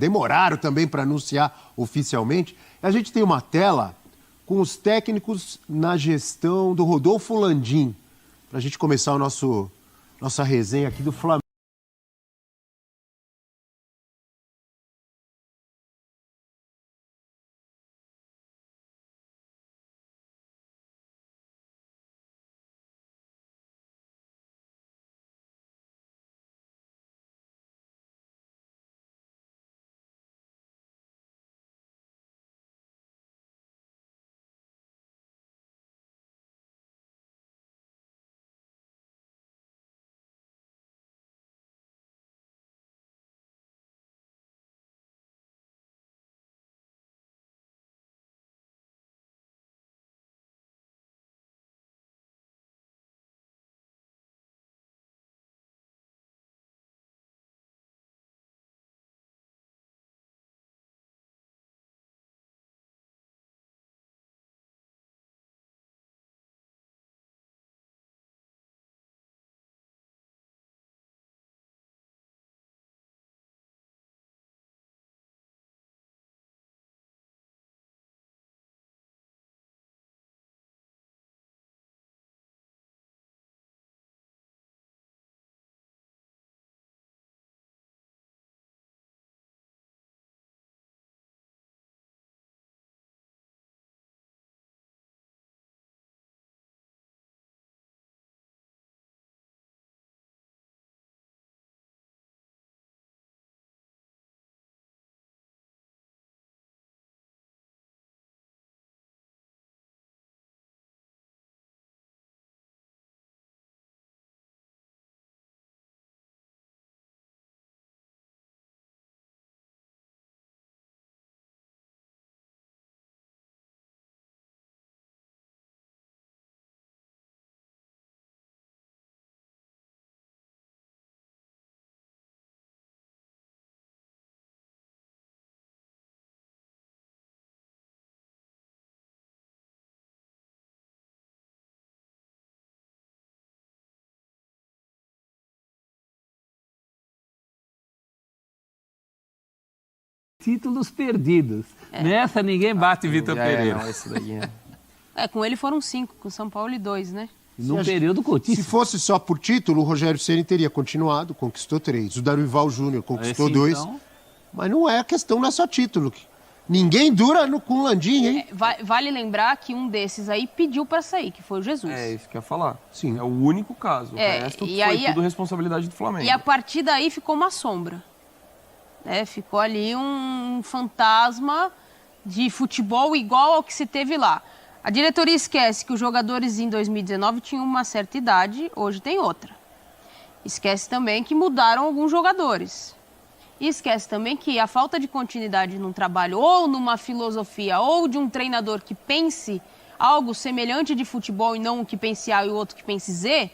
demoraram também para anunciar oficialmente. A gente tem uma tela com os técnicos na gestão do Rodolfo Landim, para a gente começar nossa resenha aqui do Flamengo. Títulos perdidos. Nessa ninguém bate Vitor Pereira. Não, esse daí com ele foram 5, com São Paulo e 2, né? Num período curtíssimo. Se fosse só por título, o Rogério Ceni teria continuado, conquistou 3. O Dorival Júnior conquistou 2. Então... Mas não é a questão, não é só título. Ninguém dura com o Landim, hein? Vale lembrar que um desses aí pediu para sair, que foi o Jesus. É isso que eu ia falar. Sim. É o único caso. O resto foi tudo responsabilidade do Flamengo. E a partir daí ficou uma sombra. Ficou ali um fantasma de futebol igual ao que se teve lá. A diretoria esquece que os jogadores em 2019 tinham uma certa idade, hoje tem outra. Esquece também que mudaram alguns jogadores. E esquece também que a falta de continuidade num trabalho ou numa filosofia ou de um treinador que pense algo semelhante de futebol e não o que pense A e o outro que pense Z,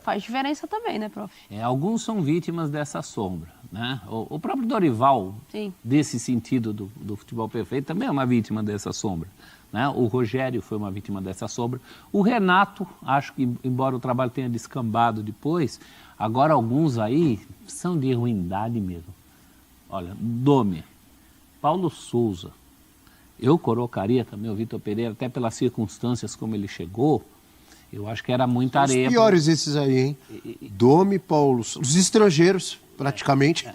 faz diferença também, né, prof? Alguns são vítimas dessa sombra, né? O próprio Dorival, Sim, desse sentido do futebol perfeito, também é uma vítima dessa sombra, né? O Rogério foi uma vítima dessa sombra. O Renato, acho que, embora o trabalho tenha descambado depois, agora alguns aí são de ruindade mesmo. Olha, Domi, Paulo Souza, eu colocaria também o Vitor Pereira, até pelas circunstâncias como ele chegou. Eu acho que era muita areia. Os piores esses aí, hein? Domi, Paulo, os estrangeiros, praticamente,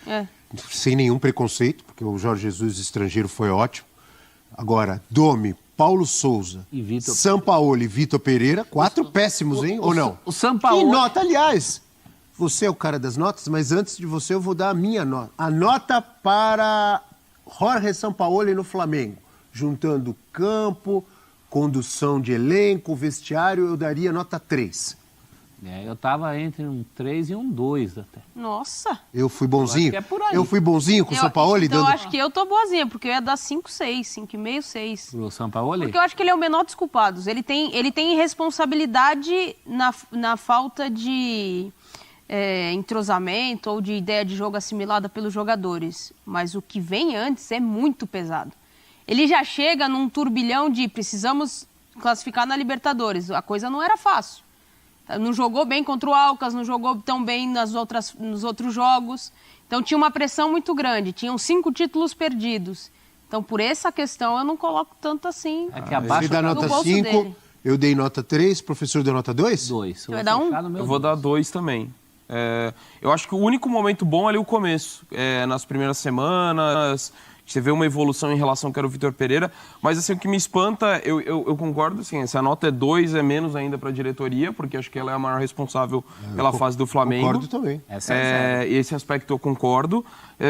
sem nenhum preconceito, porque o Jorge Jesus estrangeiro foi ótimo. Agora, Domi, Paulo Souza, Sampaoli e Vitor Pereira, 4 péssimos, hein? Ou não? O Sampaoli... Que nota, aliás, você é o cara das notas, mas antes de você eu vou dar a minha nota. A nota para Jorge Sampaoli no Flamengo, juntando campo... condução de elenco, vestiário, eu daria nota 3. Eu estava entre um 3 e um 2 até. Nossa! Eu fui bonzinho? Eu acho que é por aí. Eu fui bonzinho com o Sampaoli? Então eu acho que eu tô boazinha, porque eu ia dar 5, 6, 5,5, 6. Pro Sampaoli? Porque eu acho que ele é o menor dos culpados. Ele tem responsabilidade na falta de entrosamento ou de ideia de jogo assimilada pelos jogadores. Mas o que vem antes é muito pesado. Ele já chega num turbilhão de precisamos classificar na Libertadores. A coisa não era fácil. Não jogou bem contra o Alcas, não jogou tão bem nos outros jogos. Então tinha uma pressão muito grande, tinham 5 títulos perdidos. Então por essa questão eu não coloco tanto assim. É que abaixo Você dá nota 5, eu dei nota 3, o professor deu nota 2? 2. Você vai dar 1? Eu vou dar 2 também. Eu acho que o único momento bom é ali o começo. Nas primeiras semanas, você vê uma evolução em relação ao que era o Vitor Pereira. Mas assim, o que me espanta, eu concordo, assim, essa nota é 2, é menos ainda para a diretoria, porque acho que ela é a maior responsável pela fase do Flamengo. Concordo também. Esse aspecto eu concordo.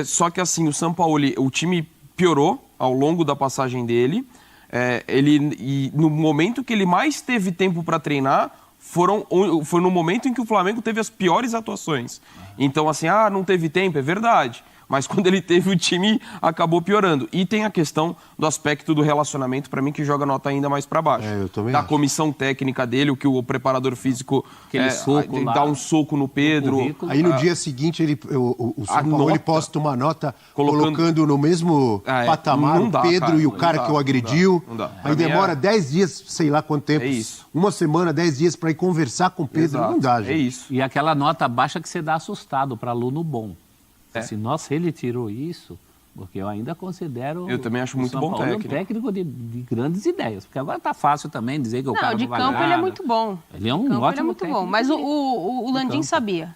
Só que assim, o Sampaoli, o time piorou ao longo da passagem dele. E no momento que ele mais teve tempo para treinar, foi no momento em que o Flamengo teve as piores atuações. Então, assim, não teve tempo, é verdade. Mas quando ele teve, o time acabou piorando. E tem a questão do aspecto do relacionamento, para mim, que joga a nota ainda mais para baixo. Eu também da acho. comissão técnica dele, o que o preparador físico dá um soco no Pedro. Aí no dia seguinte, o Sampaoli posta uma nota colocando no mesmo patamar o Pedro e o cara que o agrediu. Não dá. Aí demora 10 dias, sei lá quanto tempo. É isso. Uma semana, 10 dias para ir conversar com o Pedro. Exato. Não dá, gente. É isso. E aquela nota baixa que você dá assustado para aluno bom. Assim, nossa, ele tirou isso, porque eu ainda considero... Eu também acho muito bom técnico. Um técnico de grandes ideias, porque agora tá fácil também dizer que o cara de não vai campo nada. ele é muito bom. Ele é um campo, ótimo ele é muito técnico. bom. Mas o Landim sabia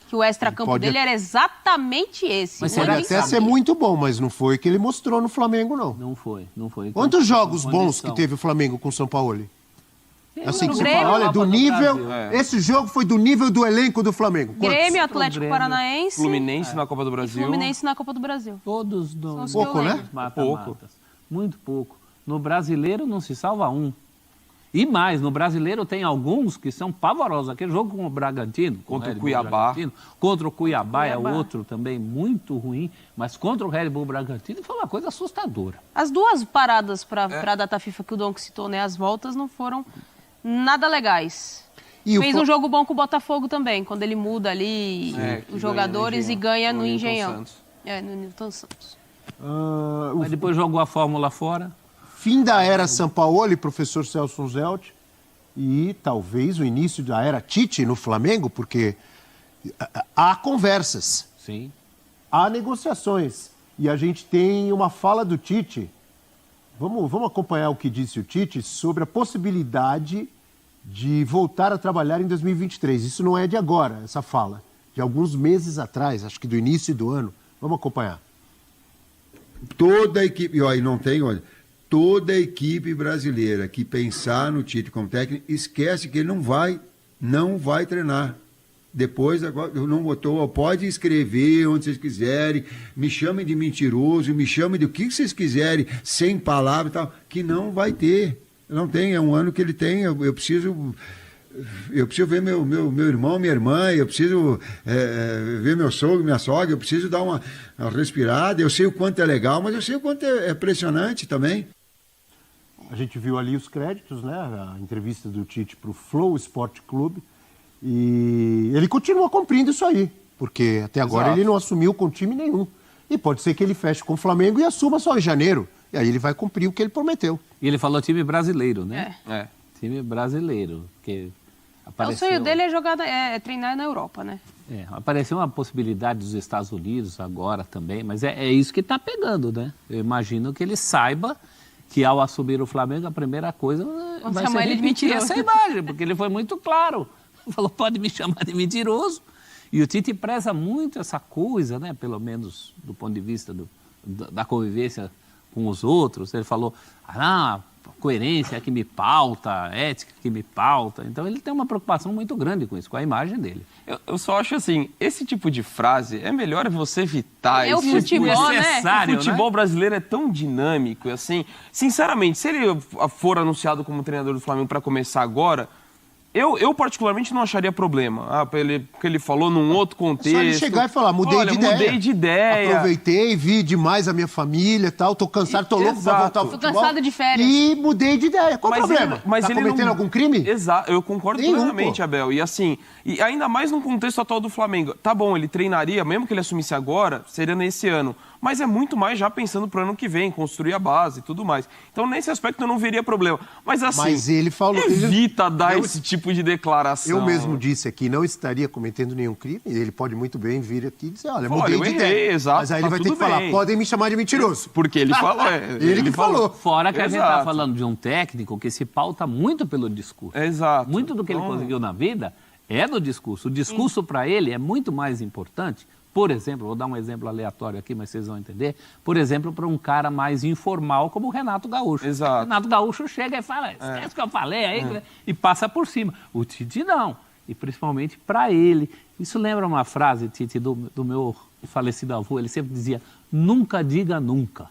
que o extracampo dele era exatamente esse. Mas pode até ser muito bom, mas não foi o que ele mostrou no Flamengo, não. Não foi. Quantos jogos bons que teve o Flamengo com o Sampaoli? Assim que você Grêmio, fala, olha, do nível... Brasil. Esse jogo foi do nível do elenco do Flamengo. Quantos? Grêmio, Atlético Paranaense... Fluminense na Copa do Brasil. Fluminense na Copa do Brasil. Todos do... Pouco, né? Pouco. Muito pouco. No brasileiro não se salva um. E mais, no brasileiro tem alguns que são pavorosos. Aquele jogo com o Bragantino, contra o Cuiabá. Contra o Cuiabá é outro também muito ruim, mas contra o Red Bull Bragantino foi uma coisa assustadora. As duas paradas para a data FIFA que o Donk citou, né? As voltas não foram nada legais. E fez um jogo bom com o Botafogo também, quando ele muda ali os jogadores e ganha no Engenhão. No Newton Santos. Mas depois jogou a fórmula fora. Fim da era Sampaoli, professor Celso Zelt, e talvez o início da era Tite no Flamengo, porque há conversas, Sim. Há negociações, e a gente tem uma fala do Tite. Vamos acompanhar o que disse o Tite sobre a possibilidade de voltar a trabalhar em 2023. Isso não é de agora, essa fala, de alguns meses atrás, acho que do início do ano. Vamos acompanhar. Toda a equipe, e não tem, olha, toda a equipe brasileira que pensar no Tite como técnico, esquece que ele não vai treinar. Depois, agora, eu não botou, pode escrever onde vocês quiserem, me chamem de mentiroso, me chamem de o que vocês quiserem, sem palavras e tal, que não vai ter. Não tem, é um ano que ele tem, eu preciso ver meu irmão, minha irmã, eu preciso ver meu sogro, minha sogra, eu preciso dar uma respirada, eu sei o quanto é legal, mas eu sei o quanto é pressionante também. A gente viu ali os créditos, né? A entrevista do Tite para o Flow Sport Clube. E ele continua cumprindo isso aí, porque até agora ele não assumiu com time nenhum. E pode ser que ele feche com o Flamengo e assuma só em janeiro. E aí ele vai cumprir o que ele prometeu. E ele falou time brasileiro, né? Time brasileiro. Que apareceu... O sonho dele é treinar na Europa, né? Apareceu uma possibilidade dos Estados Unidos agora também, mas é isso que está pegando, né? Eu imagino que ele saiba que ao assumir o Flamengo, a primeira coisa vai ser repetir essa imagem, porque ele foi muito claro. Falou, pode me chamar de mentiroso. E o Tite preza muito essa coisa, né? Pelo menos do ponto de vista da convivência com os outros. Ele falou, coerência é que me pauta, ética que me pauta. Então ele tem uma preocupação muito grande com isso, com a imagem dele. Eu só acho assim, esse tipo de frase é melhor você evitar. O futebol, né? O futebol brasileiro é tão dinâmico, assim. Sinceramente, se ele for anunciado como treinador do Flamengo para começar agora... Eu particularmente não acharia problema, porque ele falou num outro contexto. Só ele chegar e falar, mudei de ideia. Aproveitei, vi demais a minha família e tal, tô cansado, tô louco pra voltar ao futebol. Tô cansado de férias. E mudei de ideia. Qual o problema? Tá cometendo algum crime? Exato, eu concordo plenamente, Abel. E assim, e ainda mais no contexto atual do Flamengo. Tá bom, ele treinaria, mesmo que ele assumisse agora, seria nesse ano. mas é muito mais já pensando pro ano que vem, construir a base e tudo mais. Então, nesse aspecto, eu não veria problema. Mas assim, Mas ele falou... evita dar Eu- esse tipo de declaração. Eu mesmo disse aqui, não estaria cometendo nenhum crime. Ele pode muito bem vir aqui e dizer, olha, Olha, mudei eu de errei, ideia. exato, Mas aí tá ele vai ter tudo que falar, bem. podem me chamar de mentiroso. Porque ele falou. Ele que falou. Fora que a gente está Exato. falando de um técnico que se pauta muito pelo discurso. Exato. Muito do que ele Então, conseguiu na vida é do discurso. O discurso para ele é muito mais importante. Por exemplo, vou dar um exemplo aleatório aqui, mas vocês vão entender. Por exemplo, para um cara mais informal como o Renato Gaúcho. Exato. Renato Gaúcho chega e fala, esquece o que eu falei aí, e passa por cima. O Tite não. E principalmente para ele. Isso lembra uma frase, Tite, do meu falecido avô. Ele sempre dizia, nunca diga nunca.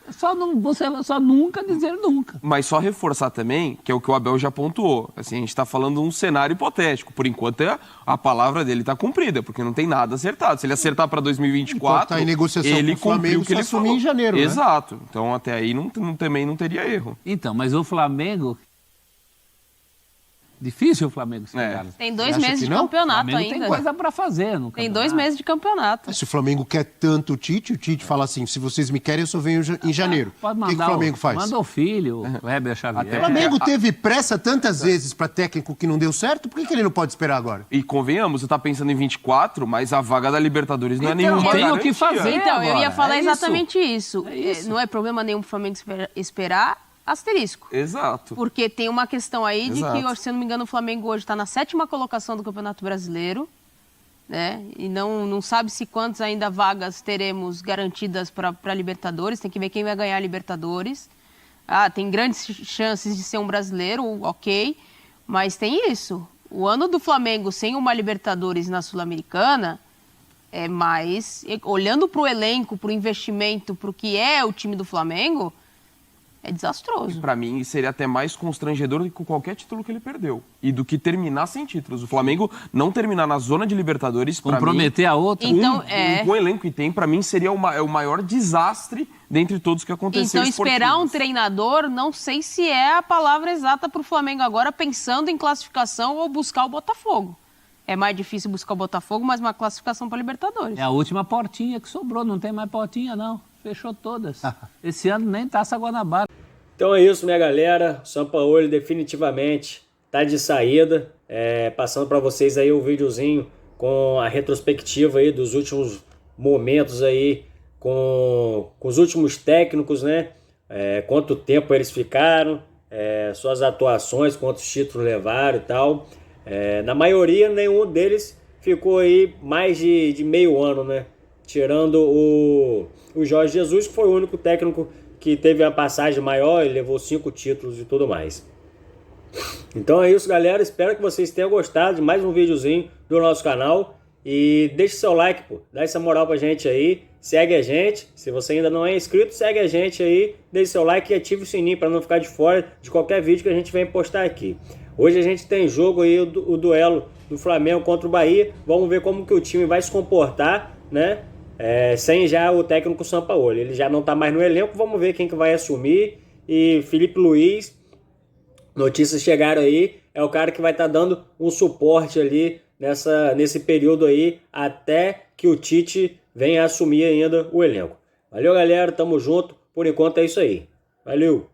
Você só nunca dizer nunca. Mas só reforçar também, que é o que o Abel já pontuou. Assim, a gente está falando de um cenário hipotético. Por enquanto, a palavra dele está cumprida, porque não tem nada acertado. Se ele acertar para 2024, Enquanto tá em negociação ele com o Flamengo, cumpriu o que só ele assumir falou. em janeiro, né? Exato. Então, até aí também não teria erro. Então, mas o Flamengo... Difícil o Flamengo se pegar. Tem 2 Você acha meses que de não? O campeonato Flamengo tem ainda. coisa para fazer no Tem campeonato. 2 meses de campeonato. Mas se o Flamengo quer tanto o Tite fala assim, se vocês me querem, eu só venho em janeiro. Pode O que mandar o Flamengo faz? Manda o filho, o Weber Xavier. Até O Flamengo teve pressa tantas vezes para técnico que não deu certo, por que ele não pode esperar agora? E convenhamos, você está pensando em 24, mas a vaga da Libertadores não é Então, nenhuma tem o garantia. que fazer. Então, eu agora, ia falar é isso. exatamente isso. É isso. Não é problema nenhum pro Flamengo esperar, asterisco. Exato. Porque tem uma questão aí de Exato. que, se eu não me engano, o Flamengo hoje está na 7ª colocação do Campeonato Brasileiro, né? E não sabe se quantas ainda vagas teremos garantidas para Libertadores. Tem que ver quem vai ganhar a Libertadores. Tem grandes chances de ser um brasileiro, ok. Mas tem isso. O ano do Flamengo sem uma Libertadores na Sul-Americana é mais... Olhando para o elenco, para o investimento, para o que é o time do Flamengo... É desastroso. Pra mim, seria até mais constrangedor do que qualquer título que ele perdeu. E do que terminar sem títulos. O Flamengo não terminar na zona de Libertadores, pra Comprometer a outra. Então, com o elenco que tem, pra mim, seria o maior desastre dentre todos que aconteceu. Então, esperar um esportivos. treinador, não sei se é a palavra exata para o Flamengo agora, pensando em classificação ou buscar o Botafogo. É mais difícil buscar o Botafogo, mas uma classificação para Libertadores. É a última portinha que sobrou, não tem mais portinha não. Fechou todas. Esse ano nem Taça Guanabara. Então é isso, minha galera. O Sampaoli definitivamente tá de saída. Passando para vocês aí o videozinho com a retrospectiva aí dos últimos momentos aí com os últimos técnicos, né? Quanto tempo eles ficaram, suas atuações, quantos títulos levaram e tal. Na maioria, nenhum deles ficou aí mais de meio ano, né? Tirando o Jorge Jesus, que foi o único técnico que teve a passagem maior, ele levou 5 títulos e tudo mais. Então é isso, galera. Espero que vocês tenham gostado de mais um videozinho do nosso canal. E deixe seu like, pô. Dá essa moral pra gente aí. Segue a gente. Se você ainda não é inscrito, segue a gente aí. Deixe seu like e ative o sininho para não ficar de fora de qualquer vídeo que a gente vem postar aqui. Hoje a gente tem jogo aí, o duelo do Flamengo contra o Bahia. Vamos ver como que o time vai se comportar, né? Sem já o técnico Sampaoli. Ele já não está mais no elenco. Vamos ver quem que vai assumir. E Felipe Luiz, notícias chegaram aí, é o cara que vai estar dando um suporte ali nesse período aí, até que o Tite venha assumir ainda o elenco. Valeu, galera, tamo junto. Por enquanto é isso aí. Valeu!